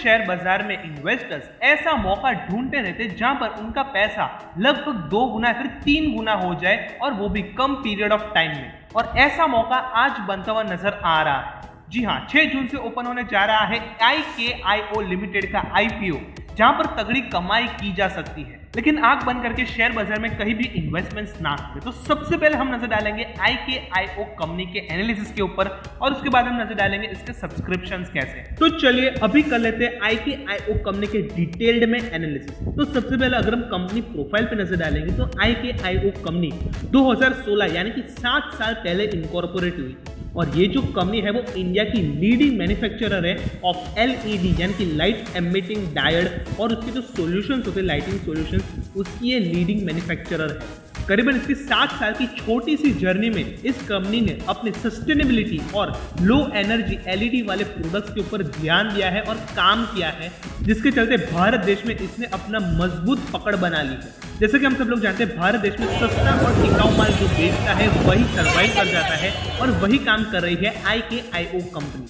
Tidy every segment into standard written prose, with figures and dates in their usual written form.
Share बाजार में investors ऐसा मौका ढूंढते रहते जहां पर उनका पैसा लगभग 2 गुना या फिर 3 गुना हो जाए और वो भी कम पीरियड ऑफ टाइम में। और ऐसा मौका आज बनता हुआ नजर आ रहा है। जी हाँ, 6 जून से ओपन होने जा रहा है IKIO लिमिटेड का IPO, जहां पर तगड़ी कमाई की जा सकती है। लेकिन आंख बंद करके शेयर बाजार में कहीं भी इन्वेस्टमेंट्स ना करें। तो सबसे पहले हम नजर डालेंगे IKIO कंपनी के एनालिसिस के ऊपर और उसके बाद हम नजर डालेंगे इसके सब्सक्रिप्शंस कैसे। तो चलिए अभी कर लेते हैं IKIO कंपनी के डिटेल्ड में एनालिसिस। तो सबसे पहले अगर हम कंपनी प्रोफाइल पे नजर डालेंगे तो IKIO कंपनी 2016 यानी कि 7 साल पहले इनकॉर्पोरेट हुई और ये जो कंपनी है वो इंडिया की लीडिंग मैन्युफैक्चरर है ऑफ LED यानी कि लाइट एमिटिंग डायोड और उसके जो सॉल्यूशंस होते हैं लाइटिंग सॉल्यूशंस, उसकी ये लीडिंग मैन्युफैक्चरर है। करीबन इसकी 7 साल की छोटी सी जर्नी में इस कंपनी ने अपनी सस्टेनेबिलिटी और लो एनर्जी LED वाले प्रोडक्ट्स के ऊपर ध्यान दिया है और काम किया है, जिसके चलते भारत देश में इसने अपना मजबूत पकड़ बना ली है। जैसे कि हम सब लोग जानते हैं, भारत देश में सस्ता और टिकाऊ माल जो बेचता है वही सर्वाइव कर जाता है और वही काम कर रही है IKIO कंपनी।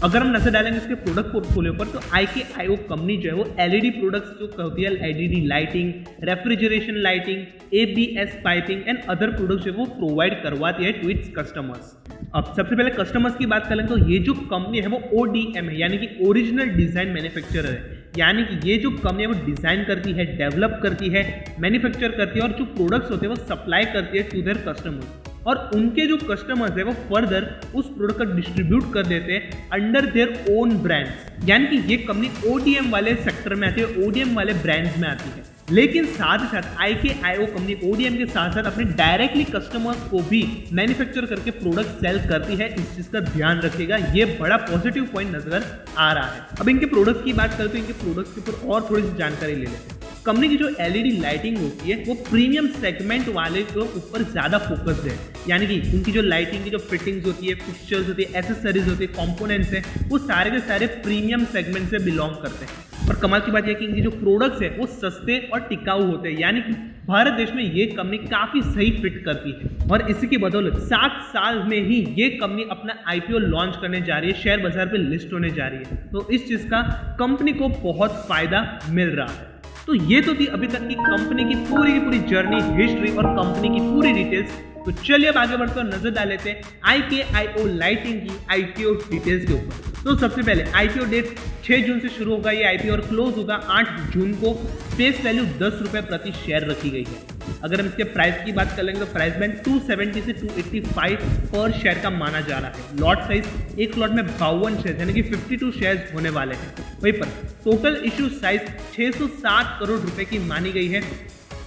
अगर हम नजर डालेंगे इसके प्रोडक्ट पोर्टफोलियो पर तो IKIO कंपनी जो है वो LED प्रोडक्ट्स जो होती है LED lighting, refrigeration lighting, ABS piping and other products जो वो प्रोवाइड करवाती है टू इट्स कस्टमर्स। अब सबसे पहले कस्टमर्स की बात करें तो ये जो कंपनी है वो ODM है यानी कि ओरिजिनल डिजाइन मैन्युफैक्चरर है। यानी कि ये जो कंपनी है वो डिजाइन करती है, डेवलप करती है, मैन्युफैक्चर करती है और जो प्रोडक्ट्स होते हैं वो सप्लाई करती है टू देयर कस्टमर्स और उनके जो कस्टमर्स है वो फर्दर उस प्रोडक्ट को डिस्ट्रीब्यूट कर देते हैं अंडर देयर ओन ब्रांड्स। यानी कि ये कंपनी ODM वाले सेक्टर में आती है, ODM वाले ब्रांड्स में आती है। लेकिन साथ ही साथ IKIO कंपनी ODM के साथ साथ अपने डायरेक्टली कस्टमर्स को भी मैन्युफैक्चर करके प्रोडक्ट सेल करती है। इस चीज का ध्यान रखिएगा, ये बड़ा पॉजिटिव पॉइंट नजर आ रहा है। अब इनके प्रोडक्ट्स की बात करते हैं, इनके प्रोडक्ट्स के ऊपर और थोड़ी सी जानकारी ले लेते हैं। कंपनी की जो LED लाइटिंग होती है वो प्रीमियम सेगमेंट वाले के ऊपर ज्यादा फोकस्ड है। यानी कि उनकी जो लाइटिंग की जो फिटिंग्स होती है, फिक्सचर्स होती है, एसेसरीज होती है, कंपोनेंट्स है, वो सारे के सारे प्रीमियम सेगमेंट से बिलोंग करते हैं। और कमाल की बात यह कि इनकी जो प्रोडक्ट्स है वो सस्ते और टिकाऊ होते हैं। यानी कि भारत देश में ये कंपनी काफी सही फिट करती है और इसी की बदौलत 7 साल में ही ये कंपनी अपना IPO लॉन्च करने जा रही है, शेयर बाजार पे लिस्ट होने जा रही है। तो इस चीज का कंपनी को बहुत फायदा मिल रहा है। तो ये तो थी अभी तक की कंपनी की पूरी जर्नी, हिस्ट्री और कंपनी की पूरी डिटेल्स। तो चलिए अब आगे बढ़ते और नजर डाल लेते हैं IKIO लाइटिंग की IPO डिटेल्स के ऊपर। तो सबसे पहले IPO डेट 6 जून से शुरू होगा ये IPO और क्लोज होगा 8 जून को। फेस वैल्यू 10 रुपए प्रति शेयर रखी गई है। अगर हम इसके प्राइस की बात कर लेंगे तो प्राइस बैंड 270 से 285 पर शेयर का माना जा रहा है। लॉट साइज एक लॉट में 52 शेयर यानी कि 52 शेयर्स होने वाले हैं। वहीं पर टोटल इश्यू साइज 607 करोड़ रुपए की मानी गई है।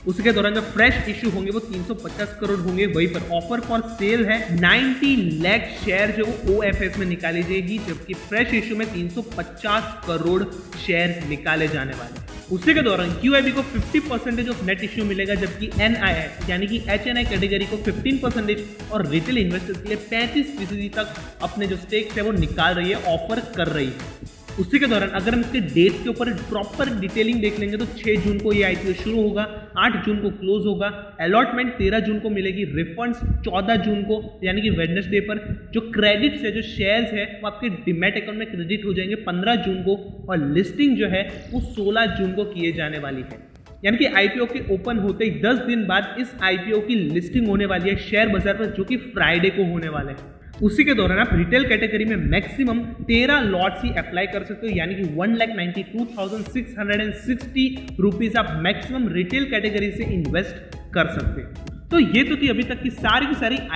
उसके दौरान जो फ्रेश इशू होंगे वो 350 करोड़ होंगे। वहीं पर ऑफर फॉर सेल है 90 लाख शेयर जो OFS में निकाली जाएगी, जबकि फ्रेश इशू में 350 करोड़ शेयर निकाले जाने वाले हैं। उसी के दौरान QIB को 50% ऑफ नेट इश्यू मिलेगा, जबकि NII यानी कि HNI कैटेगरी को 15% और रिटेल इन्वेस्टर्स के लिए 35% तक अपने जो स्टेक्स है वो निकाल रही है, ऑफर कर रही है। उसी के दौरान अगर हम इसके डेट्स के ऊपर प्रॉपर डिटेलिंग देख लेंगे तो 6 जून को ये IPO शुरू होगा, 8 जून को क्लोज होगा, अलॉटमेंट 13 जून को मिलेगी, रिफंड्स 14 जून को यानी कि वेडनेसडे पर, जो क्रेडिट्स है, जो शेयर्स है वो आपके डीमैट अकाउंट में क्रेडिट हो जाएंगे 15 जून को और लिस्टिंग जो है वो 16 जून को किए जाने वाली है। यानी कि IPO के ओपन होते ही 10 दिन बाद इस IPO की लिस्टिंग होने वाली है शेयर बाजार पर, जो कि फ्राइडे को होने वाले हैं। उसी के दौरान आप रिटेल कैटेगरी में मैक्सिमम 13 लॉट्स ही अप्लाई कर सकते हो, यानी कि 1,92,660 रुपीज आप मैक्सिमम रिटेल कैटेगरी से इन्वेस्ट कर सकते हैं। तो ये तो थी अभी तक की सारी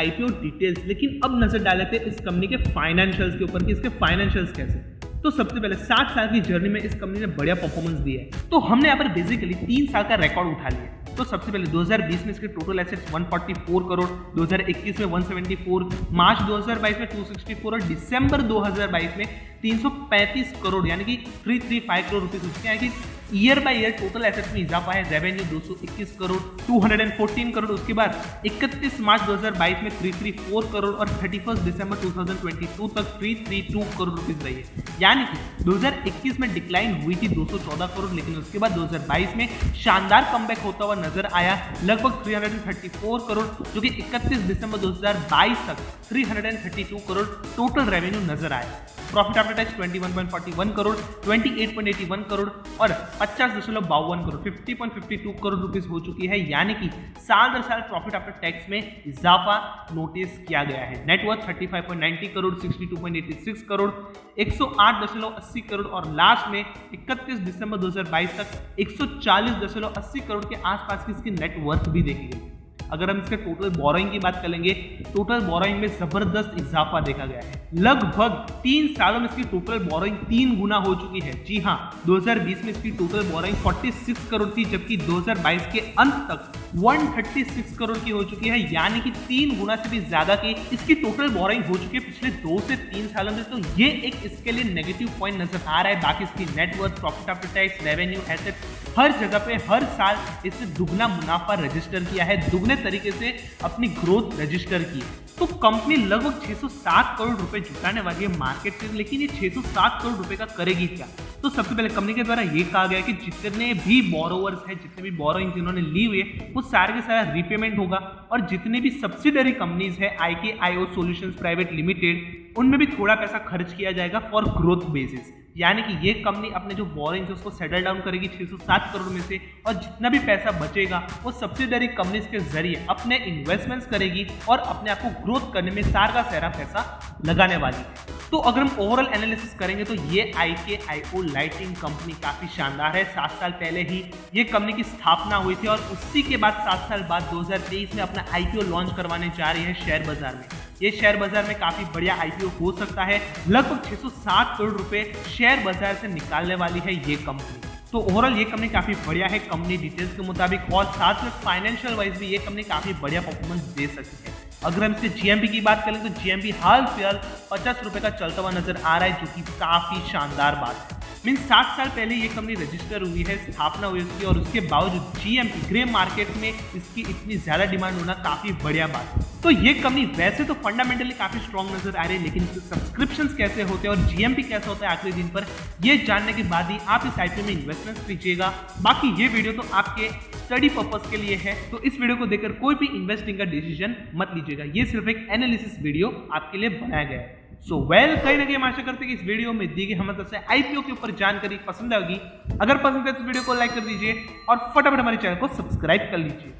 IPO डिटेल्स। लेकिन अब नजर डाल लेते हैं इस कंपनी के फाइनेंशियल्स के ऊपर कि इसके फाइनेंशियल्स कैसे। तो सबसे पहले 7 साल की जर्नी में इस कंपनी ने बढ़िया परफॉर्मेंस दिया है। तो हमने यहाँ पर बेसिकली 3 साल का रिकॉर्ड उठा लिया। तो सबसे पहले 2020 में इसके टोटल एसेट्स 144 करोड़, 2021 में 174, मार्च 2022 में 264 और दिसंबर 2022 में 335 करोड़ यानी कि 335 करोड़ रुपीज उसके हैं कि year by year total assets में इजाफा है। रेवेन्यू 221 करोड़, 214 करोड़, उसके बाद 31 मार्च 2022 में 334 करोड़ और 31 दिसंबर 2022 तक 332 करोड़ रुपीज रही है। यानी कि 2021 में डिक्लाइन हुई थी 214 करोड़, लेकिन उसके बाद 2022 में शानदार कमबैक होता हुआ नजर आया, लगभग 334 करोड़, जो कि 31 दिसंबर 2022 तक 332 करोड़ टोटल रेवेन्यू नजर आया। Profit after tax 21.41 crore, 28.81 crore और 50.52 करोड़, 50.52 करोड़ रुपीस हो चुकी है। यानी कि साल दर साल प्रॉफिट आफ्टर टैक्स में इजाफा नोटिस किया गया है। नेटवर्थ 35.90 करोड़, 62.86 करोड़, 108.80 करोड़ और लास्ट में 31 दिसंबर 2022 तक 140.80 करोड़ के आसपास की इसकी नेटवर्थ भी देखी गई। अगर हम इसके टोटल बोरोइंग की बात करेंगे, टोटल बोरोइंग में जबरदस्त इजाफा देखा गया है। लगभग 3 सालों में इसकी टोटल बोरोइंग 3 गुना हो चुकी है। जी हाँ, 2020 में इसकी टोटल बोरोइंग 46 करोड़ थी, जबकि 2022 के अंत तक 136 करोड़ की हो चुकी है। यानी कि 3 गुना से भी ज्यादा की इसकी टोटल बोरोइंग हो चुकी है पिछले 2 से 3 सालों में। तो ये एक इसके लिए नेगेटिव पॉइंट नजर आ रहा है। बाकी इसकी net worth, profit after tax, revenue, asset, हर जगह पे हर साल इसने दुगना मुनाफा रजिस्टर किया है, दुगने तरीके से अपनी ग्रोथ रजिस्टर की। तो कंपनी लगभग 607 करोड़ रुपए जुटाने वाली है मार्केट से, लेकिन ये 607 करोड़ रुपए का करेगी क्या? तो सबसे पहले कंपनी के द्वारा ये कहा गया कि जितने भी बोरोवर्स हैं, जितने भी बोरोइंग जिन्होंने ली हुई है, वो सारे के सारा रीपेमेंट होगा और जितने भी सब्सिडरी कंपनीज है IKIO सॉल्यूशंस प्राइवेट लिमिटेड, उनमें भी थोड़ा पैसा खर्च किया जाएगा फॉर ग्रोथ बेसिस। यानी कि ये कंपनी अपने जो बोरिंग है उसको सेटल डाउन करेगी 607 करोड़ में से, और जितना भी पैसा बचेगा वो सब्सिडरी कंपनीज के जरिए अपने इन्वेस्टमेंट्स करेगी और अपने आप को ग्रोथ करने में सारा का सारा पैसा लगाने वाली है। तो अगर हम ओवरऑल एनालिसिस करेंगे तो ये IKIO लाइटिंग कंपनी काफी शानदार है। 7 साल पहले ही ये कंपनी की स्थापना हुई थी और उसी के बाद 7 साल बाद 2023 में अपना IPO लॉन्च करवाने जा रही है शेयर बाजार में। ये शेयर बाजार में काफी बढ़िया IPO हो सकता है। लगभग 607 करोड़ रुपए शेयर बाजार से निकालने वाली है ये कंपनी। तो ओवरऑल ये कंपनी काफी बढ़िया है कंपनी डिटेल्स के मुताबिक, और साथ में फाइनेंशियल वाइज भी ये कंपनी काफी बढ़िया परफॉर्मेंस दे सकती है। अगर हम इसके GMP की बात करें तो GMP हाल फिलहाल 50 रुपए का चलता हुआ नजर आ रहा है, जो कि काफी शानदार बात है। मीन 7 साल पहले ये कंपनी रजिस्टर हुई है, स्थापना हुई उसकी, और उसके बावजूद GMP ग्रे मार्केट में इसकी इतनी ज्यादा डिमांड होना काफी बढ़िया बात है। तो ये कंपनी वैसे तो फंडामेंटली काफी स्ट्रॉन्ग नजर आ रही है, लेकिन सब्सक्रिप्शंस कैसे होते हैं और GMP कैसा होता है आखिरी दिन पर, ये जानने के बाद ही आप इस IPO में इन्वेस्टमेंट कीजिएगा। बाकी ये वीडियो तो आपके स्टडी पर्पस के लिए है, तो इस वीडियो को देखकर कोई भी इन्वेस्टिंग का डिसीजन मत लीजिएगा। ये सिर्फ एक एनालिसिस वीडियो आपके लिए बनाया गया है। सो कहीं ना कहीं हम आशा करते हैं कि इस वीडियो में दी गई हमारे तरफ से IPO के ऊपर जानकारी पसंद आएगी। अगर पसंद है तो वीडियो को लाइक कर दीजिए और फटाफट हमारे चैनल को सब्सक्राइब कर लीजिए।